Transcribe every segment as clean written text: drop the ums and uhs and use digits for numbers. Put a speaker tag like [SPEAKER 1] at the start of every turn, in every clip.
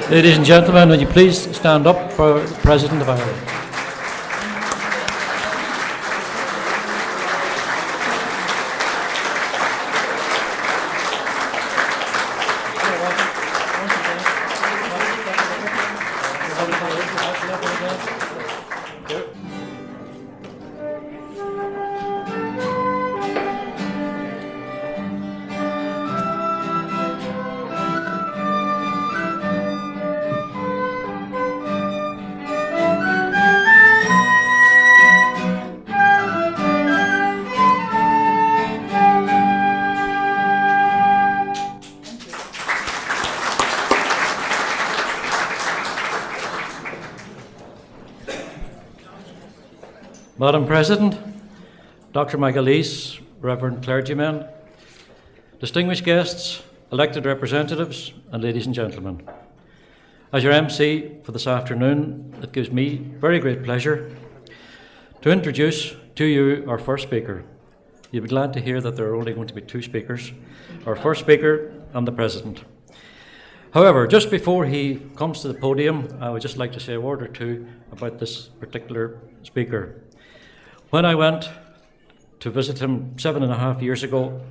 [SPEAKER 1] Ladies and gentlemen, would you please stand up for the President of Ireland? Madam President, Dr. McAleese, Reverend clergymen, distinguished guests, elected representatives, and ladies and gentlemen. As your MC for this afternoon, it gives me very great pleasure to introduce to you our first speaker. You'll be glad to hear that there are only going to be two speakers, our first speaker and the President. However, just before he comes to the podium, I would just like to say a word or two about this particular speaker. When I went to visit him 7.5 years ago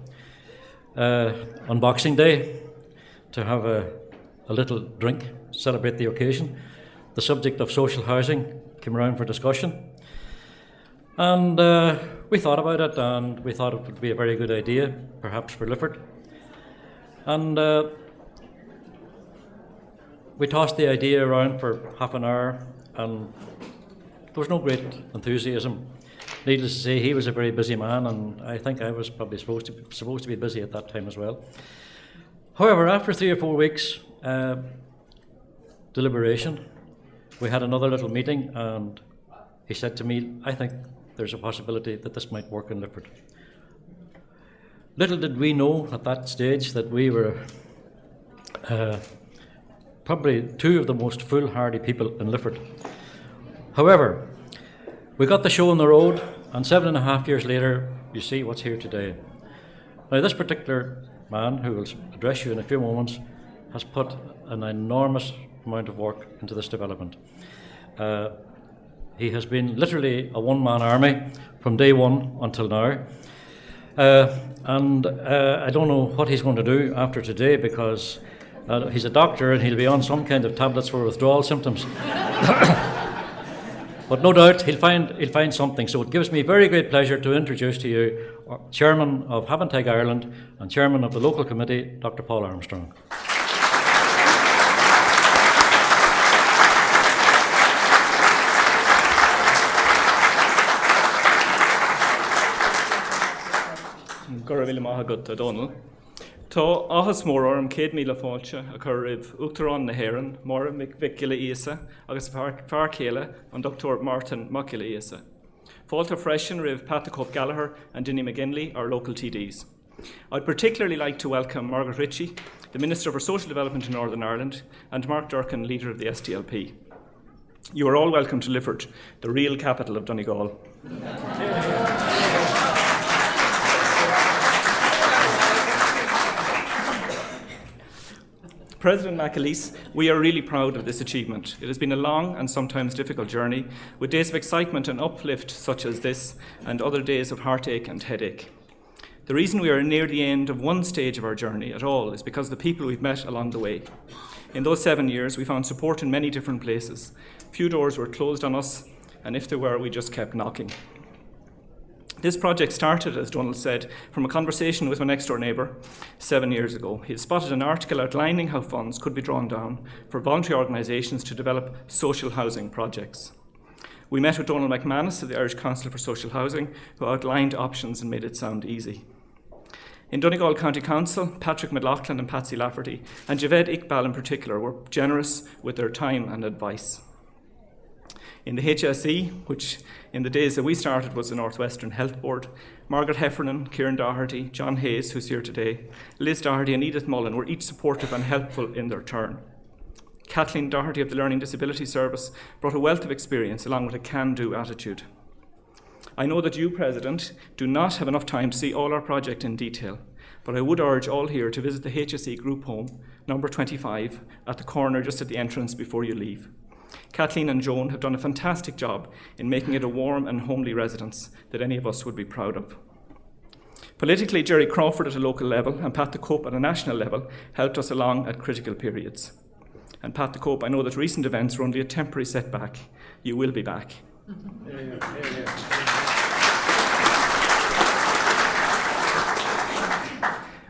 [SPEAKER 1] on Boxing Day to have a little drink, celebrate the occasion, the subject of social housing came around for discussion. And we thought about it, and we thought it would be a very good idea, perhaps for Lifford. And we tossed the idea around for half an hour, and there was no great enthusiasm. Needless to say, he was a very busy man, and I think I was probably supposed to be busy at that time as well. However, after 3 or 4 weeks deliberation, we had another little meeting, and he said to me, "I think there's a possibility that this might work in Lifford." Little did we know at that stage that we were probably two of the most foolhardy people in Lifford. However, we got the show on the road, and 7.5 years later, you see what's here today. Now, this particular man, who will address you in a few moments, has put an enormous amount of work into this development. He has been literally a one-man army from day one until now. And I don't know what he's going to do after today, because he's a doctor and he'll be on some kind of tablets for withdrawal symptoms. But no doubt he'll find something. So it gives me very great pleasure to introduce to you our Chairman of Habinteg Ireland and Chairman of the local committee, Dr. Paul Armstrong.
[SPEAKER 2] Gorabhil Mahagut Donal. Tá áthas mór orm 100,000 fáilte a chur ribh Uachtarán na hÉireann, mór McAleese agus fear céile an Dr. Martin McAleese. Fáilte freisin ribh Packie Gallagher and Dinny McGinley, our local TDs. I'd particularly like to welcome Margaret Ritchie, the Minister for Social Development in Northern Ireland, and Mark Durkin, Leader of the SDLP. You are all welcome to Lifford, the real capital of Donegal. President McAleese, we are really proud of this achievement. It has been a long and sometimes difficult journey, with days of excitement and uplift such as this, and other days of heartache and headache. The reason we are near the end of one stage of our journey at all is because of the people we've met along the way. In those 7 years, we found support in many different places. Few doors were closed on us, and if there were, we just kept knocking. This project started, as Donal said, from a conversation with my next-door neighbour 7 years ago. He had spotted an article outlining how funds could be drawn down for voluntary organisations to develop social housing projects. We met with Donal McManus of the Irish Council for Social Housing, who outlined options and made it sound easy. In Donegal County Council, Patrick Lochlainn and Patsy Lafferty, and Javed Iqbal in particular, were generous with their time and advice. In the HSE, which in the days that we started was the Northwestern Health Board, Margaret Heffernan, Kieran Doherty, John Hayes, who's here today, Liz Doherty and Edith Mullen were each supportive and helpful in their turn. Kathleen Doherty of the Learning Disability Service brought a wealth of experience along with a can-do attitude. I know that you, President, do not have enough time to see all our project in detail, but I would urge all here to visit the HSE group home, number 25, at the corner just at the entrance before you leave. Kathleen and Joan have done a fantastic job in making it a warm and homely residence that any of us would be proud of. Politically, Jerry Crawford at a local level and Pat the Cope at a national level helped us along at critical periods. And Pat the Cope, I know that recent events were only a temporary setback. You will be back.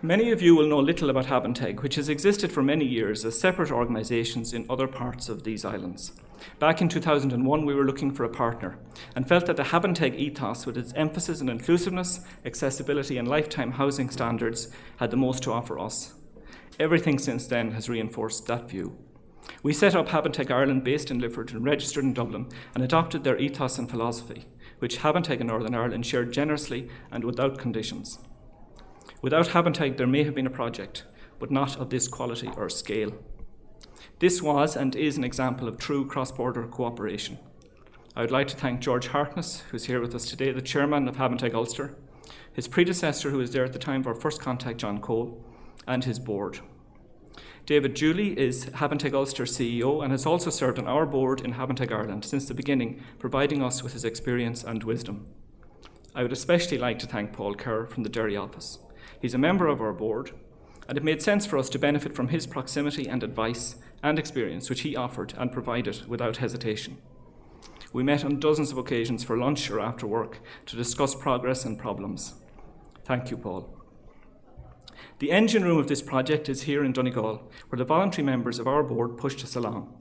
[SPEAKER 2] Many of you will know little about Habinteg, which has existed for many years as separate organisations in other parts of these islands. Back in 2001, we were looking for a partner and felt that the Habinteg ethos, with its emphasis on inclusiveness, accessibility and lifetime housing standards, had the most to offer us. Everything since then has reinforced that view. We set up Habinteg Ireland based in Lifford and registered in Dublin and adopted their ethos and philosophy, which Habinteg in Northern Ireland shared generously and without conditions. Without Habinteg, there may have been a project, but not of this quality or scale. This was and is an example of true cross-border cooperation. I would like to thank George Harkness, who's here with us today, the chairman of Habinteg Ulster, his predecessor, who was there at the time of our first contact, John Cole, and his board. David Julie is Habinteg Ulster CEO and has also served on our board in Habinteg Ireland since the beginning, providing us with his experience and wisdom. I would especially like to thank Paul Kerr from the Derry office. He's a member of our board, and it made sense for us to benefit from his proximity and advice and experience, which he offered and provided without hesitation. We met on dozens of occasions for lunch or after work to discuss progress and problems. Thank you, Paul. The engine room of this project is here in Donegal, where the voluntary members of our board pushed us along.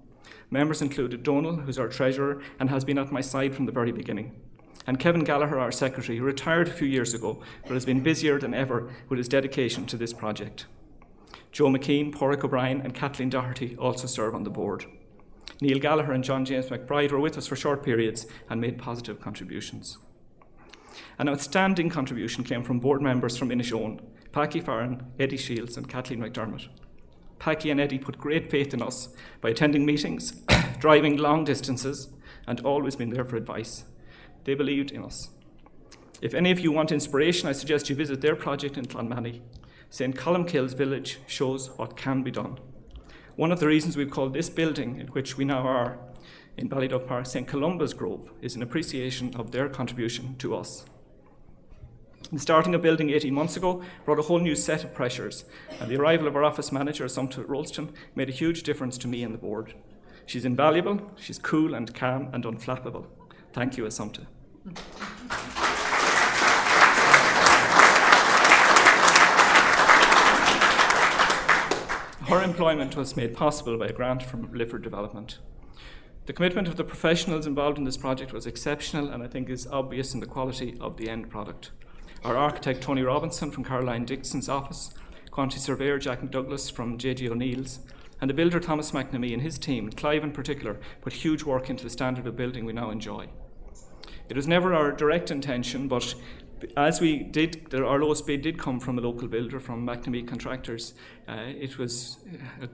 [SPEAKER 2] Members included Donal, who's our treasurer and has been at my side from the very beginning, and Kevin Gallagher, our secretary, who retired a few years ago, but has been busier than ever with his dedication to this project. Joe McKean, Porrick O'Brien and Kathleen Doherty also serve on the board. Neil Gallagher and John James McBride were with us for short periods and made positive contributions. An outstanding contribution came from board members from Inishowen, Packie Farron, Eddie Shields and Kathleen McDermott. Packie and Eddie put great faith in us by attending meetings, driving long distances, and always been there for advice. They believed in us. If any of you want inspiration, I suggest you visit their project in Clonmany. St. Columkille's village shows what can be done. One of the reasons we've called this building, in which we now are, in BALLYDUFF Park, St. Columba's Grove, is an appreciation of their contribution to us. The starting of building 18 months ago brought a whole new set of pressures, and the arrival of our office manager, Assumpta Rolston, made a huge difference to me and the board. She's invaluable, she's cool and calm and unflappable. Thank you, Assumpta. Her employment was made possible by a grant from Lifford Development. The commitment of the professionals involved in this project was exceptional and I think is obvious in the quality of the end product. Our architect Tony Robinson from Caroline Dixon's office, quantity surveyor Jack McDouglas from J.G. O'Neill's, and the builder Thomas McNamee and his team, Clive in particular, put huge work into the standard of building we now enjoy. It was never our direct intention, but as we did, our lowest bid did come from a local builder, from McNamee Contractors. It was a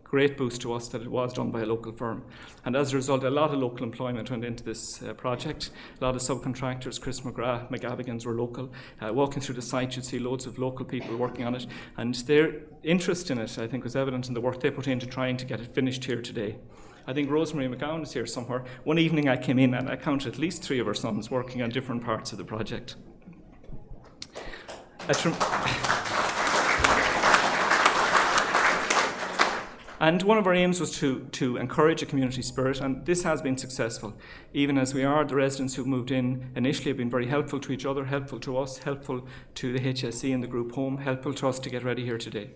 [SPEAKER 2] great boost to us that it was done by a local firm. And as a result, a lot of local employment went into this project. A lot of subcontractors, Chris McGrath, McGavigan's were local. Walking through the site, you'd see loads of local people working on it. And their interest in it, I think, was evident in the work they put into trying to get it finished here today. I think Rosemary McGowan is here somewhere. One evening I came in and I counted at least 3 of her sons working on different parts of the project. And one of our aims was to encourage a community spirit, and this has been successful. Even as we are, the residents who moved in initially have been very helpful to each other, helpful to us, helpful to the HSE and the group home, helpful to us to get ready here today.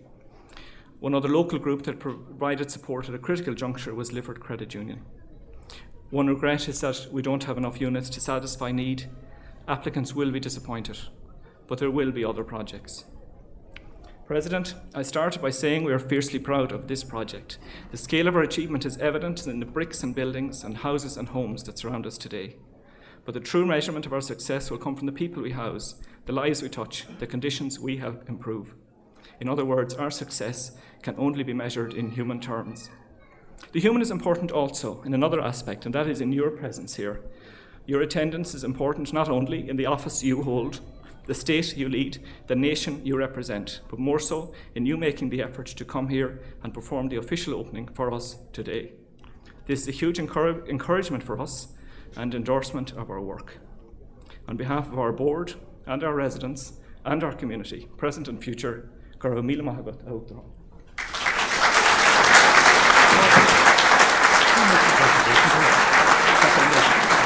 [SPEAKER 2] One other local group that provided support at a critical juncture was Lifford Credit Union. One regret is that we don't have enough units to satisfy need. Applicants will be disappointed, but there will be other projects. President, I started by saying we are fiercely proud of this project. The scale of our achievement is evident in the bricks and buildings and houses and homes that surround us today. But the true measurement of our success will come from the people we house, the lives we touch, the conditions we help improve. In other words, our success can only be measured in human terms. The human is important also in another aspect, and that is in your presence here. Your attendance is important not only in the office you hold, the state you lead, the nation you represent, but more so in you making the effort to come here and perform the official opening for us today. This is a huge encouragement for us and endorsement of our work. On behalf of our board and our residents and our community, present and future, Garo Mila Mahagat Autro.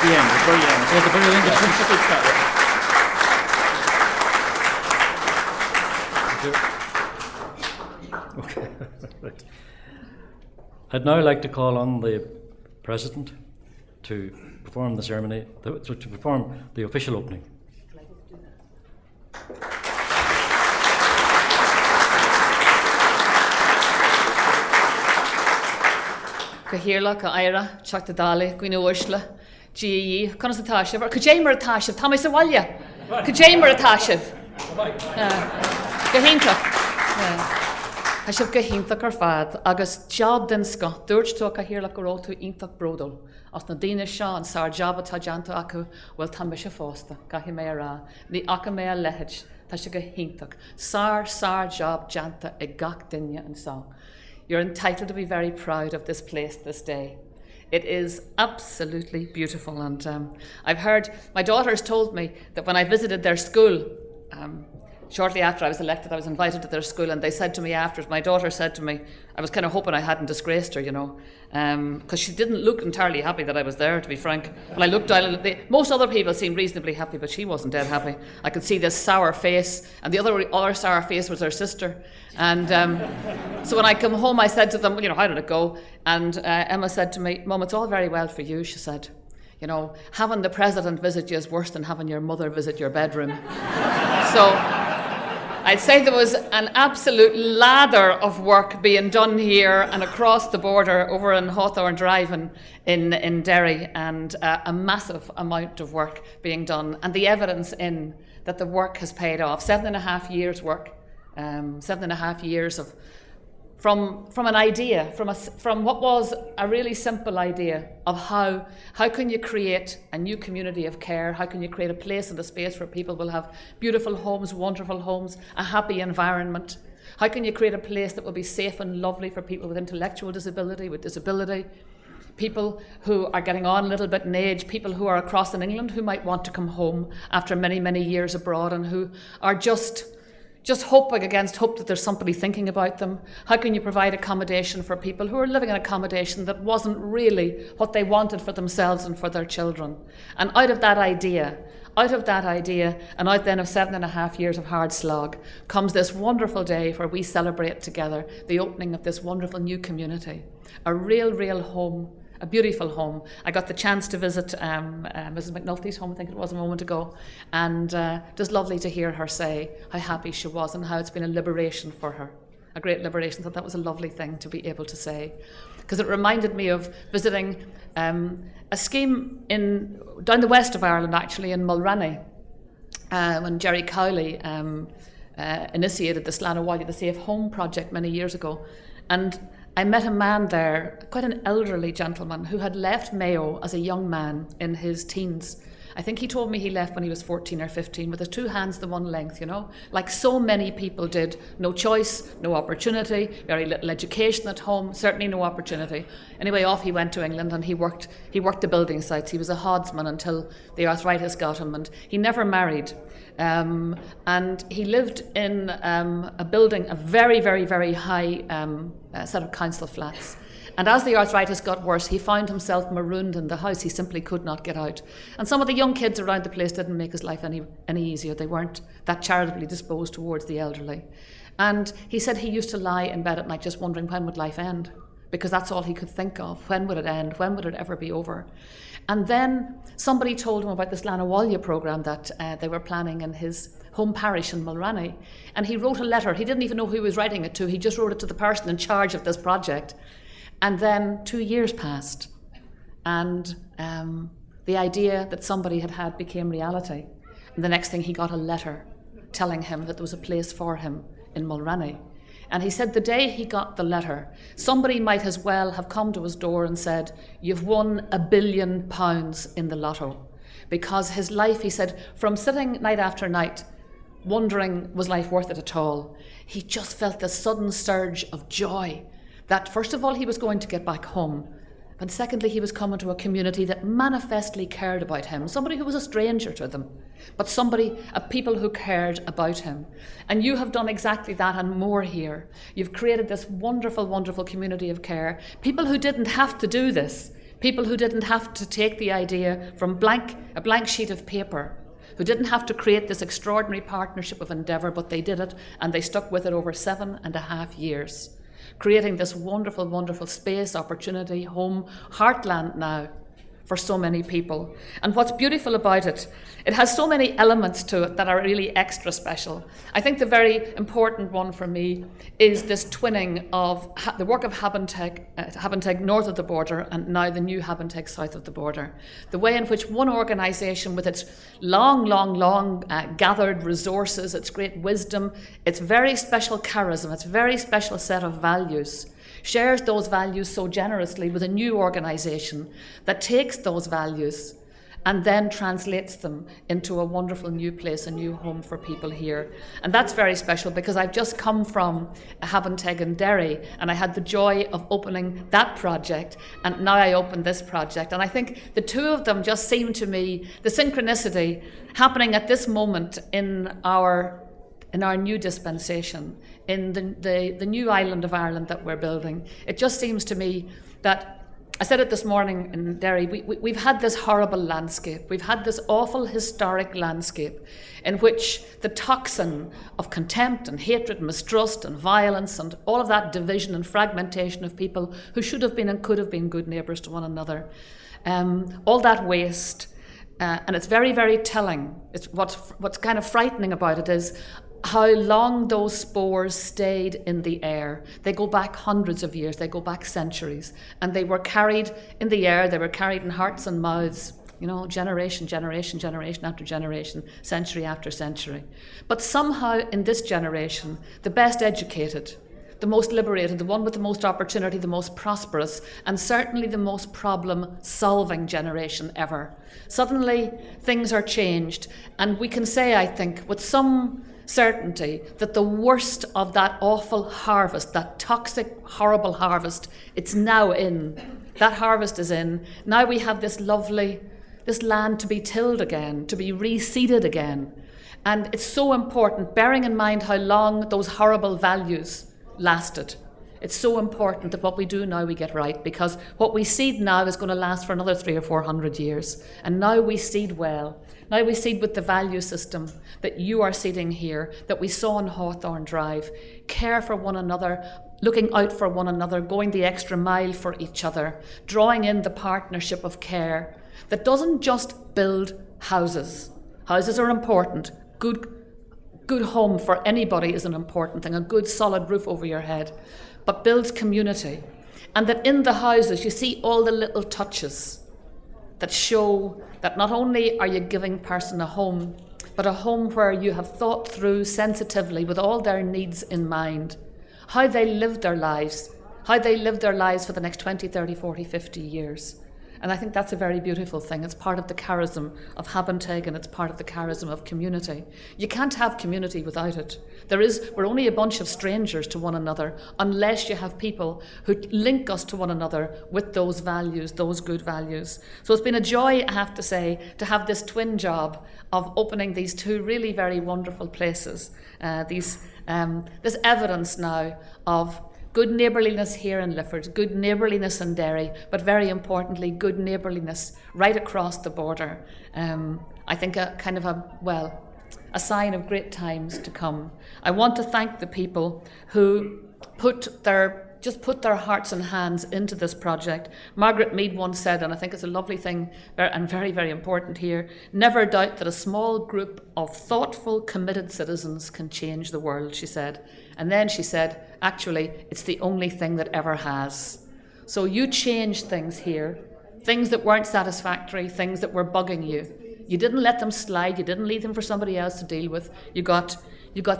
[SPEAKER 2] The end, the very end.
[SPEAKER 1] Yeah, the very end. Okay. Right. I'd now like to call on the President to perform the ceremony, to perform the official opening.
[SPEAKER 3] Cahirla, Caira, Chactadali, Gwino Ushla, GE, Conastashiv, or Kajamer Tashiv, Thomas Awalya, Kajamer Tashiv, Gahinta. Hashiv Gahinta Karfad, August Job Dinska, Durch to Cahirla Goro to Intak Brodol, as Nadina Shaw and Sar Jabba Tajanta Aku, well Tambisha Fosta, Kahimera, the Akamea Lehaj, Tashiga Hintak, Sar Job Janta, Egak Dinya and Song. You're entitled to be very proud of this place this day. It is absolutely beautiful, and I've heard, my daughters told me that when I visited their school, shortly after I was elected, I was invited to their school, and they said to me after, my daughter said to me, I was kind of hoping I hadn't disgraced her, you know, because she didn't look entirely happy that I was there, to be frank. But I looked down, most other people seemed reasonably happy, but she wasn't dead happy. I could see this sour face, and the other sour face was her sister. And so when I come home, I said to them, you know, how did it go? And Emma said to me, Mum, it's all very well for you, she said. You know, having the President visit you is worse than having your mother visit your bedroom. So I'd say there was an absolute lather of work being done here and across the border over in Hawthorne Drive in Derry, and a massive amount of work being done, and the evidence in that the work has paid off. 7.5 years work, 7.5 years of from an idea, from what was a really simple idea of how can you create a new community of care, how can you create a place and a space where people will have beautiful homes, wonderful homes, a happy environment. How can you create a place that will be safe and lovely for people with intellectual disability, with disability, people who are getting on a little bit in age, people who are across in England who might want to come home after many, many years abroad and who are just hoping against hope that there's somebody thinking about them. How can you provide accommodation for people who are living in accommodation that wasn't really what they wanted for themselves and for their children? And out of that idea, and out then of 7.5 years of hard slog, comes this wonderful day where we celebrate together the opening of this wonderful new community. A real home, a beautiful home. I got the chance to visit Mrs. McNulty's home, I think it was a moment ago, and just lovely to hear her say how happy she was and how it's been a liberation for her, a great liberation. I thought that was a lovely thing to be able to say, because it reminded me of visiting a scheme down the west of Ireland, actually, in Mulranny, when Jerry Cowley initiated the Slánna the Safe Home project many years ago. And I met a man there, quite an elderly gentleman, who had left Mayo as a young man in his teens. I think he told me he left when he was 14 or 15 with his two hands the one length, you know, like so many people did. No choice, no opportunity, very little education at home, certainly no opportunity. Anyway, off he went to England and he worked the building sites. He was a hoddsman until the arthritis got him, and he never married. And he lived in a building, a very high set of council flats. And as the arthritis got worse, he found himself marooned in the house. He simply could not get out. And some of the young kids around the place didn't make his life any easier. They weren't that charitably disposed towards the elderly. And he said he used to lie in bed at night just wondering, when would life end? Because that's all he could think of. When would it end? When would it ever be over? And then somebody told him about this Slánna programme that they were planning in his home parish in Mulranny. And he wrote a letter. He didn't even know who he was writing it to. He just wrote it to the person in charge of this project. And then 2 years passed, and the idea that somebody had became reality. And the next thing, he got a letter telling him that there was a place for him in Mulranny. And he said the day he got the letter, somebody might as well have come to his door and said, "You've won £1 billion in the lotto." Because his life, he said, from sitting night after night wondering, was life worth it at all? He just felt this sudden surge of joy that, first of all, he was going to get back home. And secondly, he was coming to a community that manifestly cared about him, somebody who was a stranger to them, but a people who cared about him. And you have done exactly that and more here. You've created this wonderful, wonderful community of care. People who didn't have to do this, people who didn't have to take the idea from a blank sheet of paper, who didn't have to create this extraordinary partnership of endeavour, but they did it, and they stuck with it over 7.5 years. Creating this wonderful, wonderful space, opportunity, home, heartland now for so many people. And what's beautiful about it, it has so many elements to it that are really extra special. I think the very important one for me is this twinning of the work of Habinteg north of the border and now the new Habinteg south of the border. The way in which one organisation with its long gathered resources, its great wisdom, its very special charisma, its very special set of values, shares those values so generously with a new organisation that takes those values and then translates them into a wonderful new place, a new home for people here. And that's very special because I've just come from Habinteg in Derry and I had the joy of opening that project, and now I open this project. And I think the two of them just seem to me, the synchronicity happening at this moment in our new dispensation, in the new island of Ireland that we're building. It just seems to me that, I said it this morning in Derry, we've had this horrible landscape. We've had this awful historic landscape in which the toxin of contempt and hatred and mistrust and violence and all of that division and fragmentation of people who should have been and could have been good neighbours to one another, all that waste, and it's very, very telling. It's what's kind of frightening about it is how long those spores stayed in the air. They go back hundreds of years, they go back centuries, and they were carried in the air, they were carried in hearts and mouths, generation after generation, century after century. But somehow in this generation, the best educated, the most liberated, the one with the most opportunity, the most prosperous, and certainly the most problem-solving generation ever. Suddenly, things are changed, and we can say, I think, with some certainty that the worst of that awful harvest, that toxic, horrible harvest, it's now in. That harvest is in. Now we have this land to be tilled again, to be reseeded again. And it's so important, bearing in mind how long those horrible values lasted. It's so important that what we do now we get right, because what we seed now is going to last for another 300 or 400 years. And now we seed well. Now we seed with the value system that you are seeding here, that we saw on Hawthorne Drive. Care for one another, looking out for one another, going the extra mile for each other, drawing in the partnership of care that doesn't just build houses. Houses are important. Good home for anybody is an important thing, a good solid roof over your head, but builds community. And that in the houses you see all the little touches that show that not only are you giving person a home, but a home where you have thought through sensitively with all their needs in mind, how they live their lives for the next 20, 30, 40, 50 years. And I think that's a very beautiful thing. It's part of the charism of Habinteg and it's part of the charism of community. You can't have community without it. We're only a bunch of strangers to one another unless you have people who link us to one another with those values, those good values. So it's been a joy, I have to say, to have this twin job of opening these two really very wonderful places. This evidence now of good neighbourliness here in Lifford, good neighbourliness in Derry, but very importantly, good neighbourliness right across the border. I think a sign of great times to come. I want to thank the people who put their hearts and hands into this project. Margaret Mead once said, and I think it's a lovely thing and very, very important here, never doubt that a small group of thoughtful, committed citizens can change the world, she said. And then she said, actually, it's the only thing that ever has. So you changed things here, things that weren't satisfactory, things that were bugging you. You didn't let them slide, you didn't leave them for somebody else to deal with. You got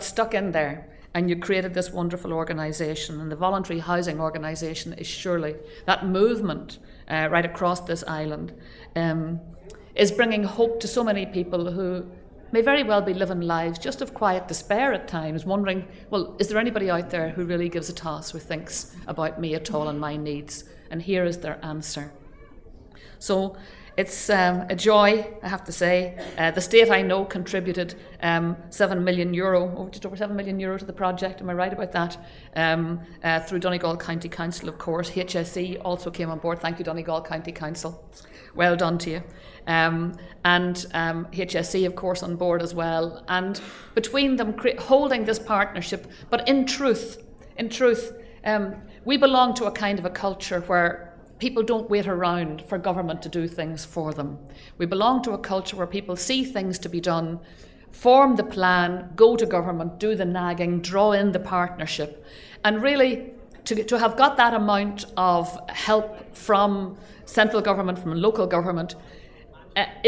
[SPEAKER 3] stuck in there. And you created this wonderful organisation, and the voluntary housing organisation is surely that movement right across this island is bringing hope to so many people who may very well be living lives just of quiet despair at times, wondering, well, is there anybody out there who really gives a toss, who thinks about me at all and my needs? And here is their answer. So it's a joy, I have to say. The state, I know, contributed €7 million, just over €7 million to the project. Am I right about that? Through Donegal County Council, of course. HSE also came on board. Thank you, Donegal County Council. Well done to you. And HSE, of course, on board as well. And between them, holding this partnership. But in truth, we belong to a kind of a culture where people don't wait around for government to do things for them. We belong to a culture where people see things to be done, form the plan, go to government, do the nagging, draw in the partnership. And really, to have got that amount of help from central government, from local government,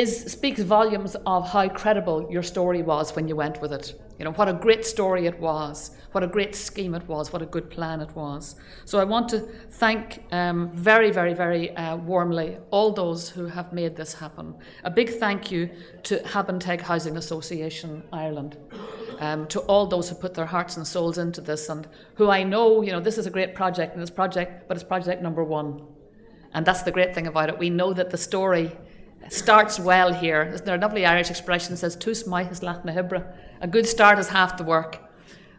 [SPEAKER 3] speaks volumes of how credible your story was when you went with it. You know, what a great story it was, what a great scheme it was, what a good plan it was. So I want to thank very, very, very warmly all those who have made this happen. A big thank you to Habinteg Housing Association Ireland, to all those who put their hearts and souls into this, and who I know, you know, this is a great project, and but it's project number 1. And that's the great thing about it. We know that the story starts well here. Isn't there a lovely Irish expression that says, "Tus maithas lat na hibra"? A good start is half the work.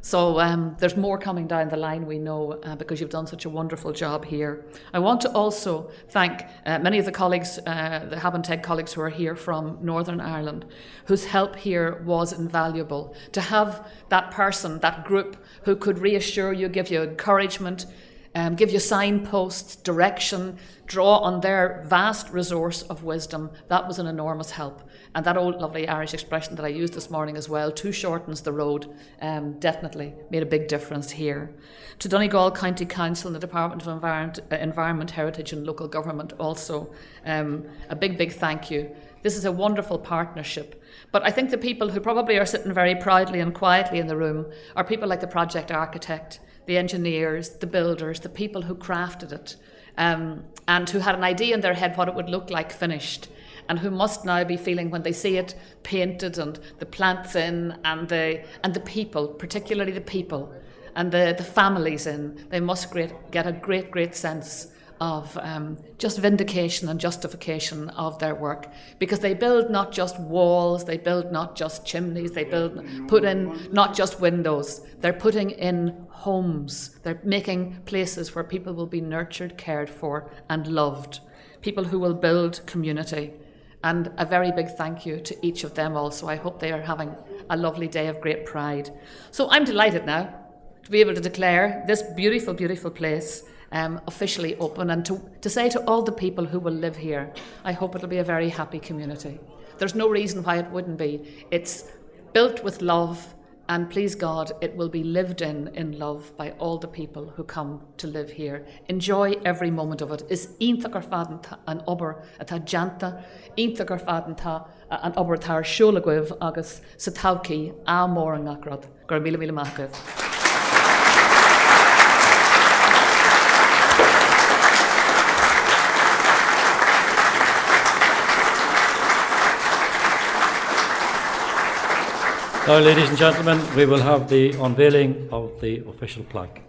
[SPEAKER 3] So there's more coming down the line, we know, because you've done such a wonderful job here. I want to also thank many of the colleagues, the Habinteg colleagues who are here from Northern Ireland, whose help here was invaluable. To have that person, that group, who could reassure you, give you encouragement, give you signposts, direction, draw on their vast resource of wisdom, that was an enormous help. And that old lovely Irish expression that I used this morning as well, "two shortens the road," definitely made a big difference here. To Donegal County Council and the Department of Environment, Heritage and Local Government also, a big, big thank you. This is a wonderful partnership. But I think the people who probably are sitting very proudly and quietly in the room are people like the project architect, the engineers, the builders, the people who crafted it, and who had an idea in their head what it would look like finished, and who must now be feeling when they see it painted and the plants in and the people, particularly the people and the families in, they must get a great, great sense of just vindication and justification of their work, because they build not just walls, they build not just chimneys, they put in not just windows, they're putting in homes, they're making places where people will be nurtured, cared for and loved, people who will build community. And a very big thank you to each of them also. I hope they are having a lovely day of great pride. So I'm delighted now to be able to declare this beautiful, beautiful place officially open, and to say to all the people who will live here, I hope it'll be a very happy community. There's no reason why it wouldn't be. It's built with love, and please God, it will be lived in love by all the people who come to live here. Enjoy every moment of it. Is ionach ar fad an obair atá janta, ionach ar fad an obair atá siúlagwibh agus sa tauci á mór an ngacrad. Gur míle míle maith agaibh.
[SPEAKER 1] Now, ladies and gentlemen, we will have the unveiling of the official plaque.